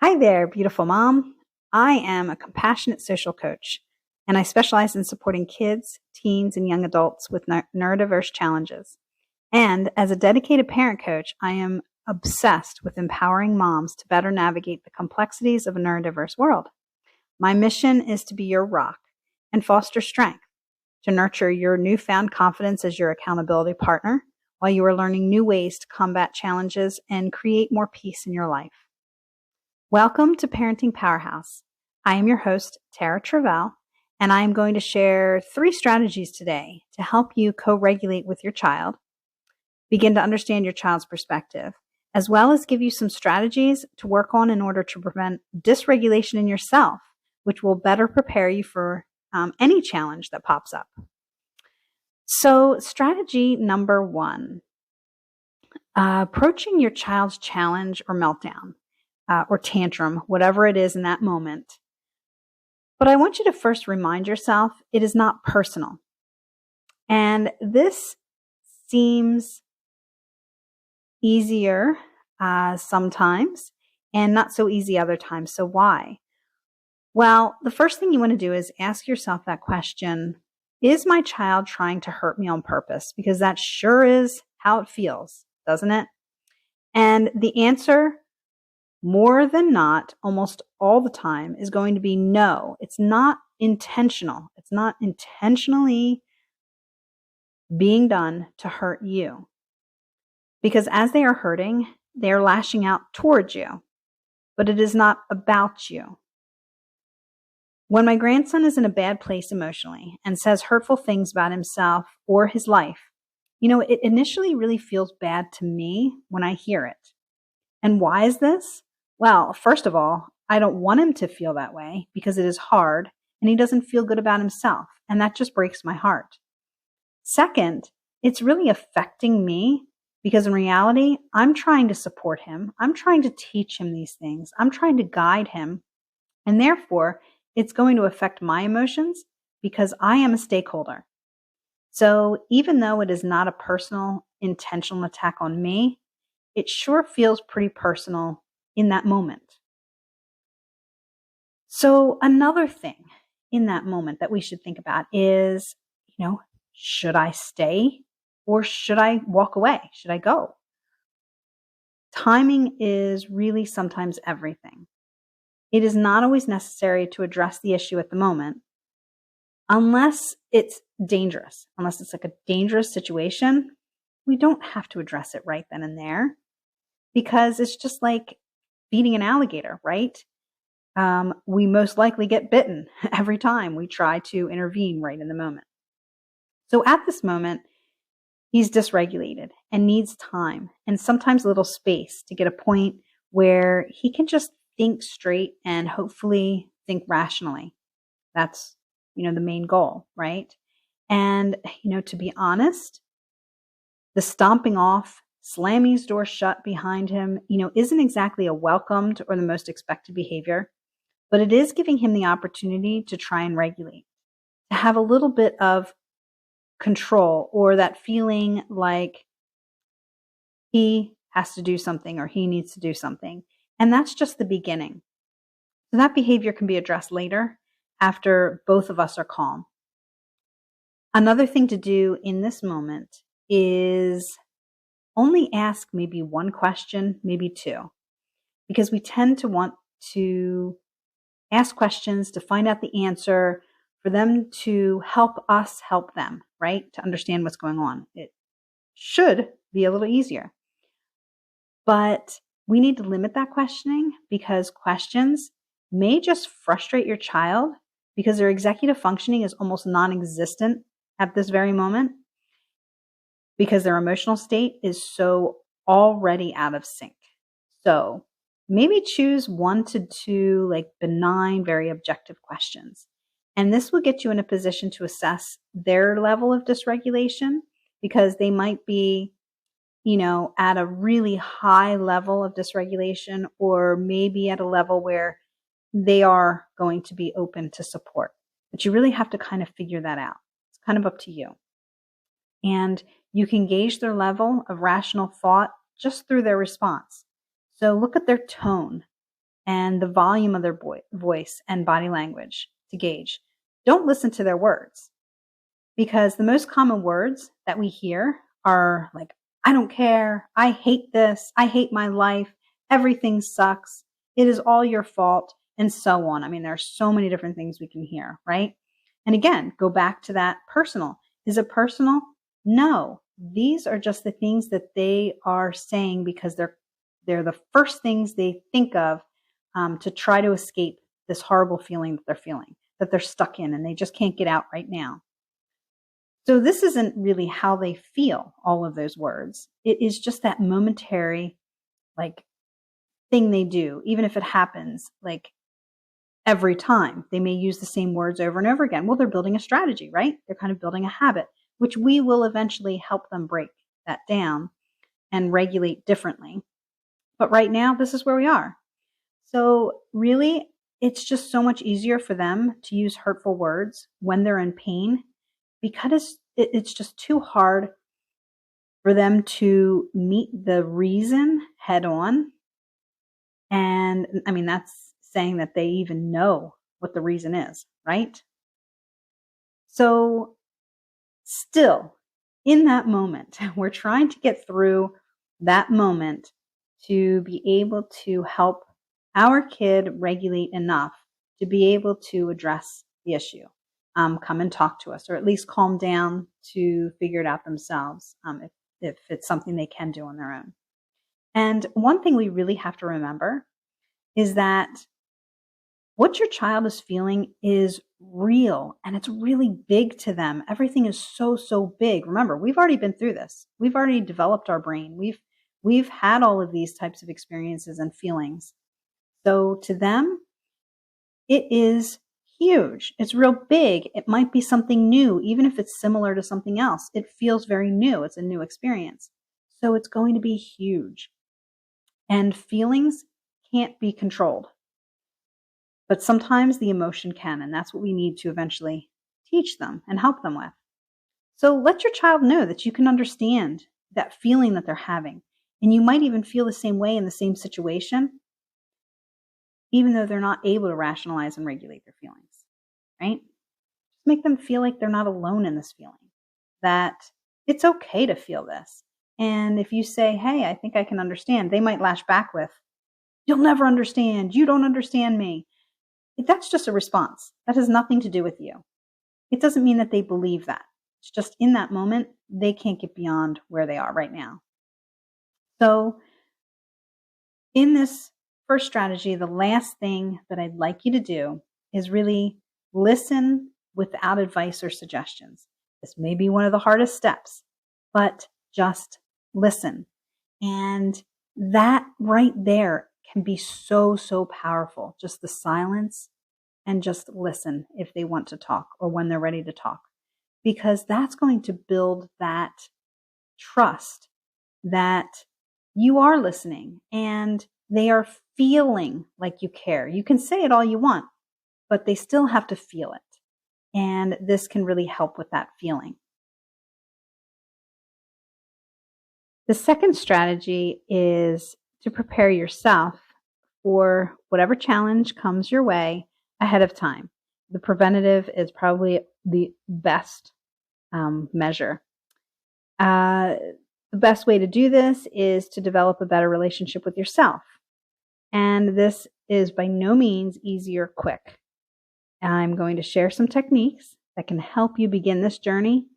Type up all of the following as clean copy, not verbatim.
Hi there, beautiful mom. I am a compassionate social coach, and I specialize in supporting kids, teens, and young adults with neurodiverse challenges. And as a dedicated parent coach, I am obsessed with empowering moms to better navigate the complexities of a neurodiverse world. My mission is to be your rock and foster strength, to nurture your newfound confidence as your accountability partner while you are learning new ways to combat challenges and create more peace in your life. Welcome to Parenting Powerhouse. I am your host, Trievel, and I am going to share 3 strategies today to help you co-regulate with your child, begin to understand your child's perspective, as well as give you some strategies to work on in order to prevent dysregulation in yourself, which will better prepare you for any challenge that pops up. So, strategy number 1, approaching your child's challenge or meltdown. Or tantrum, whatever it is in that moment. But I want you to first remind yourself it is not personal. And this seems easier sometimes and not so easy other times. So why? Well, the first thing you want to do is ask yourself that question, is my child trying to hurt me on purpose? Because that sure is how it feels, doesn't it? And the answer, more than not, almost all the time, is going to be no. It's not intentional. It's not intentionally being done to hurt you. Because as they are hurting, they are lashing out towards you. But it is not about you. When my grandson is in a bad place emotionally and says hurtful things about himself or his life, it initially really feels bad to me when I hear it. And why is this? Well, first of all, I don't want him to feel that way because it is hard and he doesn't feel good about himself. And that just breaks my heart. Second, it's really affecting me because in reality, I'm trying to support him. I'm trying to teach him these things. I'm trying to guide him. And therefore, it's going to affect my emotions because I am a stakeholder. So even though it is not a personal, intentional attack on me, it sure feels pretty personal in that moment. So another thing in that moment that we should think about is, should I stay or should I walk away? Should I go? Timing is really sometimes everything. It is not always necessary to address the issue at the moment unless it's dangerous, unless it's like a dangerous situation. We don't have to address it right then and there because it's just like feeding an alligator, right? We most likely get bitten every time we try to intervene right in the moment. So at this moment, he's dysregulated and needs time and sometimes a little space to get a point where he can just think straight and hopefully think rationally. That's, the main goal, right? And, to be honest, the stomping off, slamming his door shut behind him, isn't exactly a welcomed or the most expected behavior, but it is giving him the opportunity to try and regulate, to have a little bit of control or that feeling like he has to do something or he needs to do something. And that's just the beginning. So that behavior can be addressed later after both of us are calm. Another thing to do in this moment is only ask maybe one question, maybe 2, because we tend to want to ask questions to find out the answer for them to help us help them, right? To understand what's going on. It should be a little easier. But we need to limit that questioning because questions may just frustrate your child because their executive functioning is almost non-existent at this very moment because their emotional state is so already out of sync. So maybe choose 1 to 2 benign, very objective questions. And this will get you in a position to assess their level of dysregulation because they might be, at a really high level of dysregulation or maybe at a level where they are going to be open to support. But you really have to kind of figure that out. It's kind of up to you. And you can gauge their level of rational thought just through their response. So look at their tone. and the volume of their voice and body language to gauge. Don't listen to their words, because the most common words that we hear are like, I don't care, I hate this, I hate my life, everything sucks, it is all your fault, and so on. I mean, there are so many different things we can hear, right? And again, go back to that personal. Is it personal? No. These are just the things that they are saying because they're the first things they think of to try to escape this horrible feeling that they're feeling, that they're stuck in and they just can't get out right now. So this isn't really how they feel, all of those words. It is just that momentary like thing they do, even if it happens like every time. They may use the same words over and over again. Well, they're building a strategy, right? They're kind of building a habit, which we will eventually help them break that down and regulate differently. But right now, this is where we are. So really, it's just so much easier for them to use hurtful words when they're in pain, because it's just too hard for them to meet the reason head on. And I mean, that's saying that they even know what the reason is, right? So still, in that moment, we're trying to get through that moment to be able to help our kid regulate enough to be able to address the issue, come and talk to us, or at least calm down to figure it out themselves, if it's something they can do on their own. And one thing we really have to remember is that what your child is feeling is real and it's really big to them. Everything is so, so big. Remember, we've already been through this. We've already developed our brain. We've had all of these types of experiences and feelings. So to them, it is huge. It's real big. It might be something new, even if it's similar to something else. It feels very new. It's a new experience. So it's going to be huge. And feelings can't be controlled. But sometimes the emotion can, and that's what we need to eventually teach them and help them with. So let your child know that you can understand that feeling that they're having. And you might even feel the same way in the same situation, even though they're not able to rationalize and regulate their feelings, right? Just make them feel like they're not alone in this feeling, that it's okay to feel this. And if you say, hey, I think I can understand, they might lash back with, you'll never understand. You don't understand me. That's just a response. That has nothing to do with you. It doesn't mean that they believe that. It's just in that moment, they can't get beyond where they are right now. So in this first strategy, the last thing that I'd like you to do is really listen without advice or suggestions. This may be one of the hardest steps, but just listen. And that right there can be so, so powerful. Just the silence and just listen if they want to talk or when they're ready to talk, because that's going to build that trust that you are listening and they are feeling like you care. You can say it all you want, but they still have to feel it. And this can really help with that feeling. The second strategy is to prepare yourself for whatever challenge comes your way ahead of time. The preventative is probably the best measure. The best way to do this is to develop a better relationship with yourself. And this is by no means easy or quick. I'm going to share some techniques that can help you begin this journey.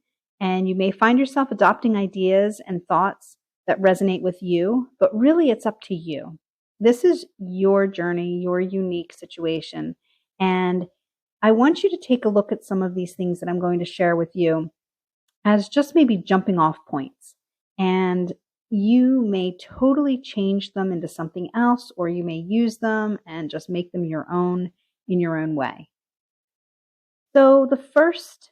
And you may find yourself adopting ideas and thoughts that resonate with you, but really it's up to you. This is your journey, your unique situation. And I want you to take a look at some of these things that I'm going to share with you as just maybe jumping off points. And you may totally change them into something else, or you may use them and just make them your own in your own way. So the first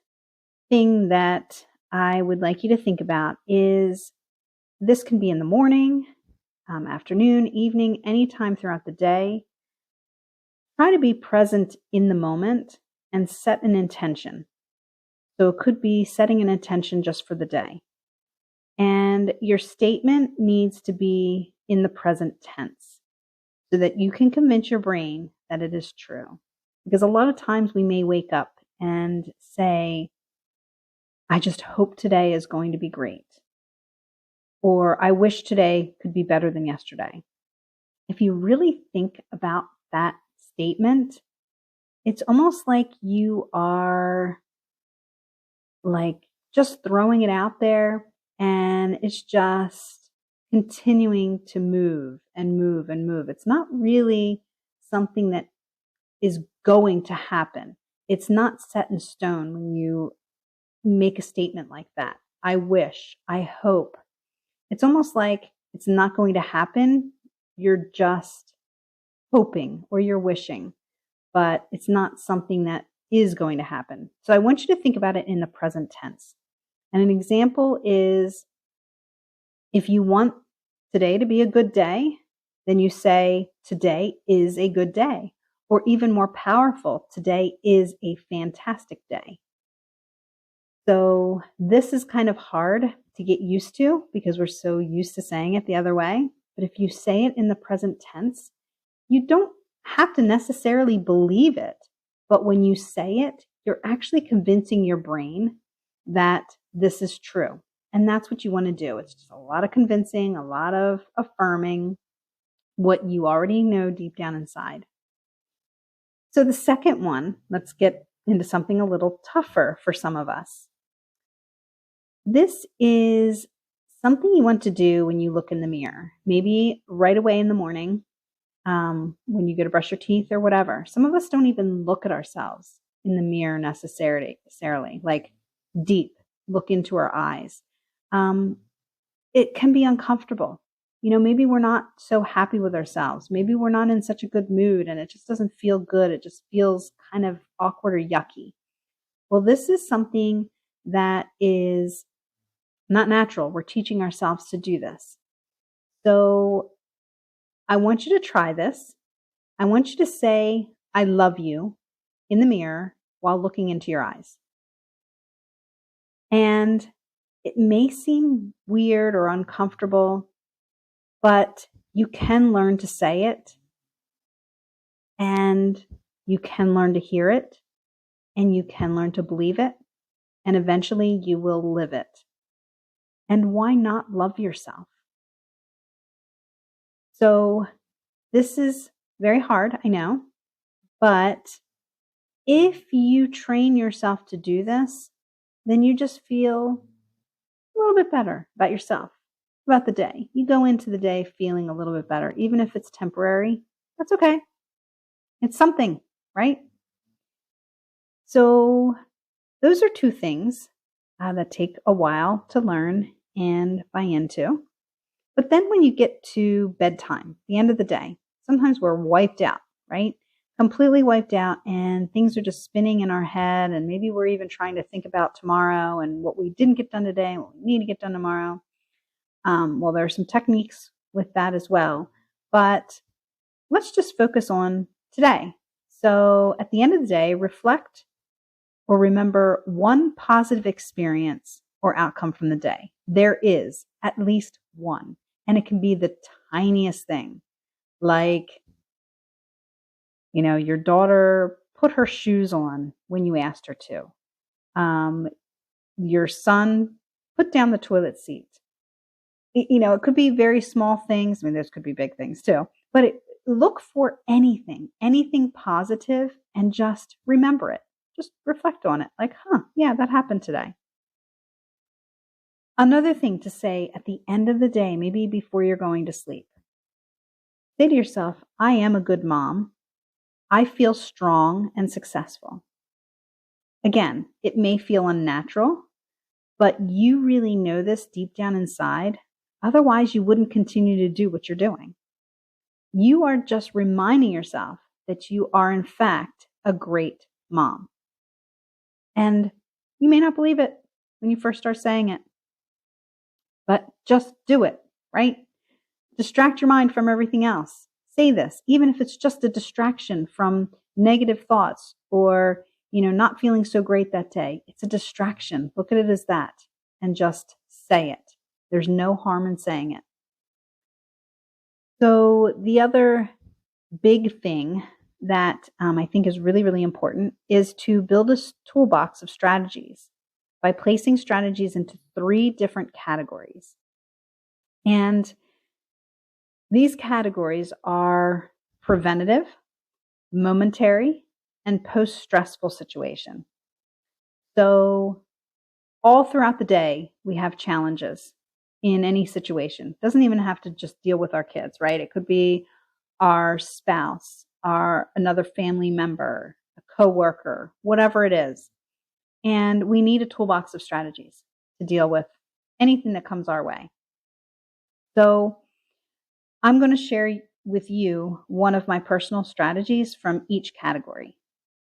thing that I would like you to think about is this can be in the morning, afternoon, evening, anytime throughout the day. Try to be present in the moment and set an intention. So it could be setting an intention just for the day. And your statement needs to be in the present tense. so that you can convince your brain that it is true. Because a lot of times we may wake up and say, I just hope today is going to be great. Or I wish today could be better than yesterday. If you really think about that statement, it's almost like you are like just throwing it out there, and it's just continuing to move and move and move. It's not really something that is going to happen. It's not set in stone when you make a statement like that. I wish, I hope. It's almost like it's not going to happen. You're just hoping or you're wishing, but it's not something that is going to happen. So I want you to think about it in the present tense. And an example is, if you want today to be a good day, then you say, today is a good day. Or even more powerful, today is a fantastic day. So this is kind of hard to get used to because we're so used to saying it the other way. But if you say it in the present tense, you don't have to necessarily believe it. But when you say it, you're actually convincing your brain that this is true. And that's what you want to do. It's just a lot of convincing, a lot of affirming what you already know deep down inside. So the second one, let's get into something a little tougher for some of us. This is something you want to do when you look in the mirror, maybe right away in the morning, when you go to brush your teeth or whatever. Some of us don't even look at ourselves in the mirror necessarily, like deep, look into our eyes. It can be uncomfortable. Maybe we're not so happy with ourselves. Maybe we're not in such a good mood and it just doesn't feel good. It just feels kind of awkward or yucky. Well, this is something that is not natural. We're teaching ourselves to do this. So I want you to try this. I want you to say, I love you in the mirror while looking into your eyes. And it may seem weird or uncomfortable, but you can learn to say it, and you can learn to hear it, and you can learn to believe it, and eventually you will live it. And why not love yourself? So this is very hard, I know, but if you train yourself to do this, then you just feel a little bit better about yourself, about the day. You go into the day feeling a little bit better, even if it's temporary. That's okay. It's something, right? So those are two things that take a while to learn and buy into. But then when you get to bedtime, the end of the day, sometimes we're wiped out, right? Completely wiped out, and things are just spinning in our head, and maybe we're even trying to think about tomorrow and what we didn't get done today and what we need to get done tomorrow. Well, there are some techniques with that as well, but let's just focus on today. So at the end of the day, reflect or remember one positive experience or outcome from the day. There is at least one, and it can be the tiniest thing, like, your daughter put her shoes on when you asked her to. Your son put down the toilet seat. It could be very small things. I mean, those could be big things too, but look for anything positive and just remember it. Just reflect on it. Like, yeah, that happened today. Another thing to say at the end of the day, maybe before you're going to sleep, say to yourself, I am a good mom. I feel strong and successful. Again, it may feel unnatural, but you really know this deep down inside. Otherwise, you wouldn't continue to do what you're doing. You are just reminding yourself that you are, in fact, a great mom. And you may not believe it when you first start saying it, but just do it, right? Distract your mind from everything else. Say this, even if it's just a distraction from negative thoughts or, not feeling so great that day. It's a distraction. Look at it as that and just say it. There's no harm in saying it. So the other big thing that I think is really, really important is to build a toolbox of strategies by placing strategies into 3 different categories. And these categories are preventative, momentary, and post-stressful situation. So all throughout the day, we have challenges in any situation. It doesn't even have to just deal with our kids, right? It could be our spouse, another family member, a coworker, whatever it is. And we need a toolbox of strategies to deal with anything that comes our way. So I'm going to share with you one of my personal strategies from each category,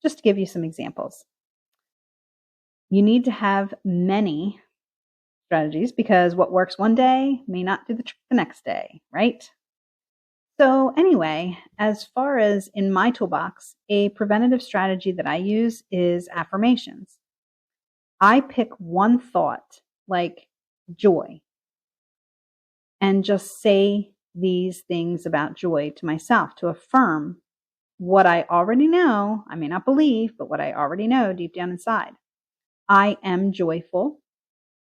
just to give you some examples. You need to have many strategies because what works one day may not do the trick the next day, right? So anyway, as far as in my toolbox, a preventative strategy that I use is affirmations. I pick one thought, like joy, and just say these things about joy to myself to affirm what I already know. I may not believe, but what I already know deep down inside. I am joyful.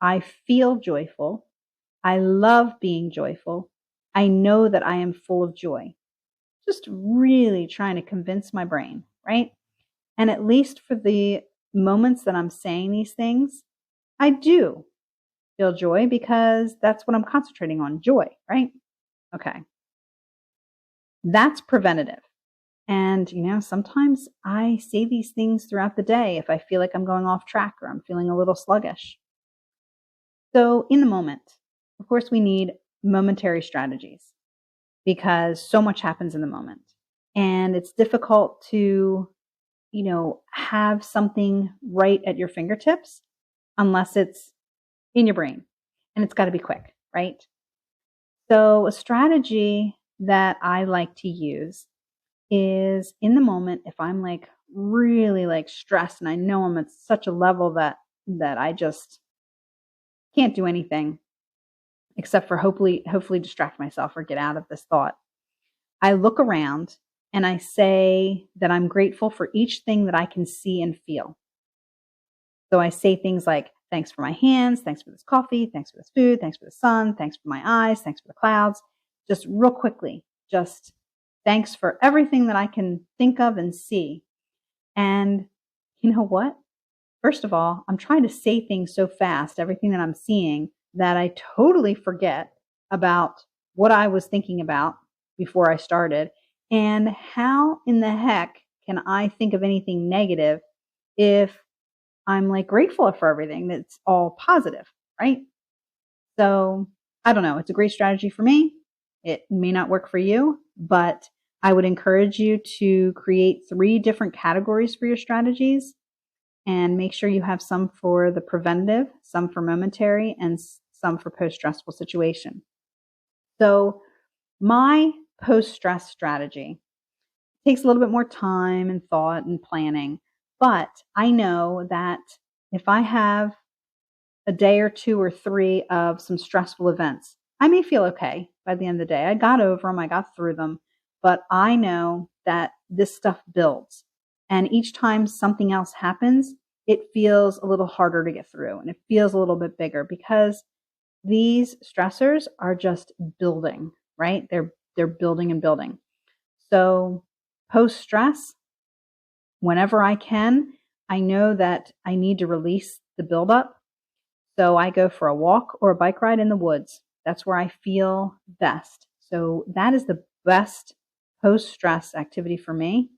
I feel joyful. I love being joyful. I know that I am full of joy. Just really trying to convince my brain, right? And at least for the moments that I'm saying these things, I do feel joy because that's what I'm concentrating on, joy, right? Okay. That's preventative. And, sometimes I say these things throughout the day if I feel like I'm going off track or I'm feeling a little sluggish. So in the moment, of course, we need momentary strategies because so much happens in the moment. And it's difficult to, have something right at your fingertips unless it's in your brain. And it's got to be quick, right? So a strategy that I like to use is in the moment, if I'm like really like stressed and I know I'm at such a level that I just can't do anything except for hopefully distract myself or get out of this thought. I look around and I say that I'm grateful for each thing that I can see and feel. So I say things like, thanks for my hands, thanks for this coffee, thanks for this food, thanks for the sun, thanks for my eyes, thanks for the clouds. Just real quickly, just thanks for everything that I can think of and see. And you know what? First of all, I'm trying to say things so fast, everything that I'm seeing, that I totally forget about what I was thinking about before I started. And how in the heck can I think of anything negative if I'm like grateful for everything that's all positive, right? So I don't know. It's a great strategy for me. It may not work for you, but I would encourage you to create 3 different categories for your strategies and make sure you have some for the preventative, some for momentary, and some for post-stressful situation. So my post-stress strategy takes a little bit more time and thought and planning, but I know that if I have a day or 2 or 3 of some stressful events, I may feel okay by the end of the day. I got over them, I got through them, but I know that this stuff builds. And each time something else happens, it feels a little harder to get through and it feels a little bit bigger because these stressors are just building, right? They're building and building. So post-stress, whenever I can, I know that I need to release the buildup. So I go for a walk or a bike ride in the woods. That's where I feel best. So that is the best post-stress activity for me.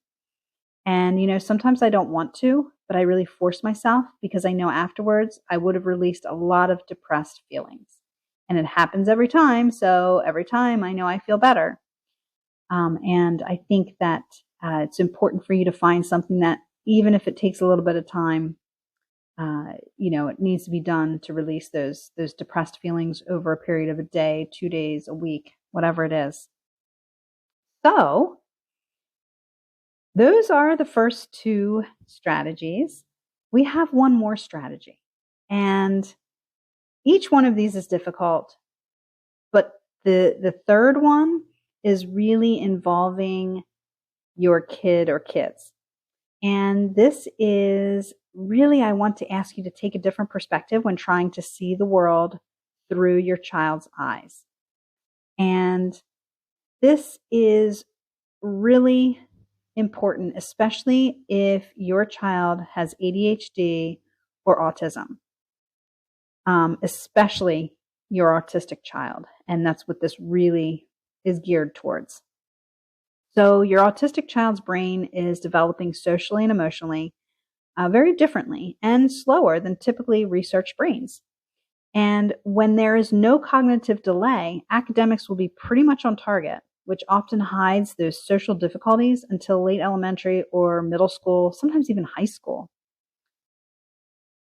And, sometimes I don't want to, but I really force myself because I know afterwards I would have released a lot of depressed feelings. And it happens every time. So every time I know I feel better. And I think that it's important for you to find something that, even if it takes a little bit of time, it needs to be done to release those depressed feelings over a period of a day, 2 days, a week, whatever it is. So those are the first 2 strategies. We have one more strategy, and each one of these is difficult, but the third one is really involving your kid or kids. And this is really, I want to ask you to take a different perspective when trying to see the world through your child's eyes. And this is really important, especially if your child has ADHD or autism, especially your autistic child. And that's what this really is geared towards. So your autistic child's brain is developing socially and emotionally very differently and slower than typically researched brains. And when there is no cognitive delay, academics will be pretty much on target, which often hides those social difficulties until late elementary or middle school, sometimes even high school.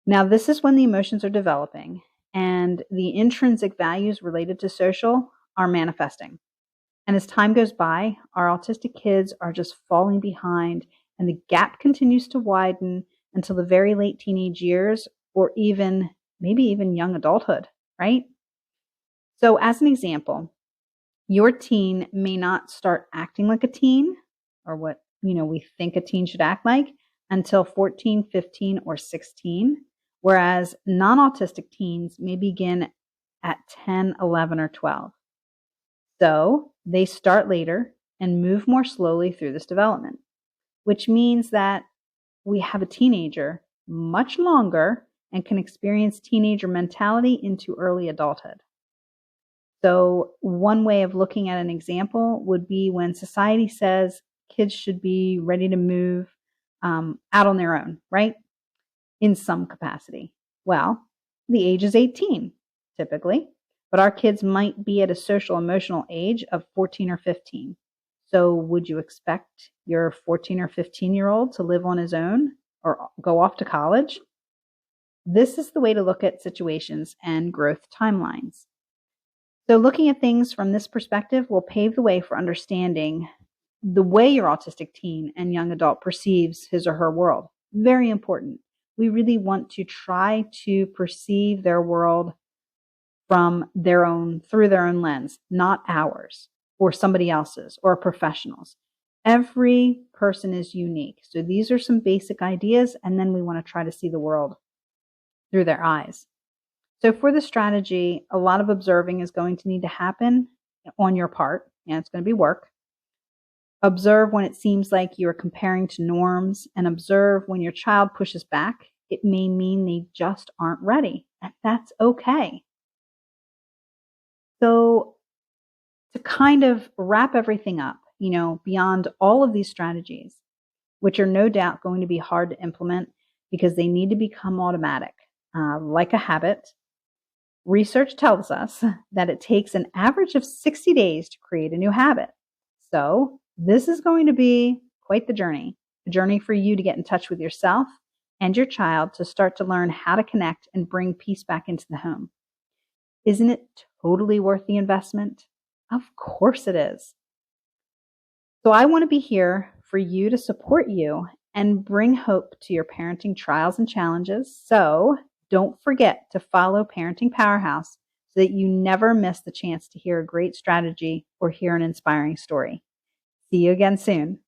Now, this is when the emotions are developing and the intrinsic values related to social are manifesting. And as time goes by, our autistic kids are just falling behind, and the gap continues to widen until the very late teenage years or maybe even young adulthood, right? So as an example, your teen may not start acting like a teen or what, we think a teen should act like until 14, 15, or 16, whereas non-autistic teens may begin at 10, 11, or 12. So they start later and move more slowly through this development, which means that we have a teenager much longer and can experience teenager mentality into early adulthood. So one way of looking at an example would be when society says kids should be ready to move out on their own, right? In some capacity. Well, the age is 18, typically, but our kids might be at a social emotional age of 14 or 15. So would you expect your 14 or 15-year-old to live on his own or go off to college? This is the way to look at situations and growth timelines. So looking at things from this perspective will pave the way for understanding the way your autistic teen and young adult perceives his or her world. Very important. We really want to try to perceive their world through their own lens, not ours or somebody else's or a professional's. Every person is unique. So these are some basic ideas, and then we want to try to see the world through their eyes. So for the strategy, a lot of observing is going to need to happen on your part, and it's going to be work. Observe when it seems like you're comparing to norms, and observe when your child pushes back. It may mean they just aren't ready, and that's okay. So to kind of wrap everything up, beyond all of these strategies, which are no doubt going to be hard to implement because they need to become automatic, like a habit. Research tells us that it takes an average of 60 days to create a new habit. So this is going to be quite the journey, a journey for you to get in touch with yourself and your child to start to learn how to connect and bring peace back into the home. Isn't it totally worth the investment? Of course it is. So I want to be here for you to support you and bring hope to your parenting trials and challenges. So don't forget to follow Parenting Powerhouse so that you never miss the chance to hear a great strategy or hear an inspiring story. See you again soon.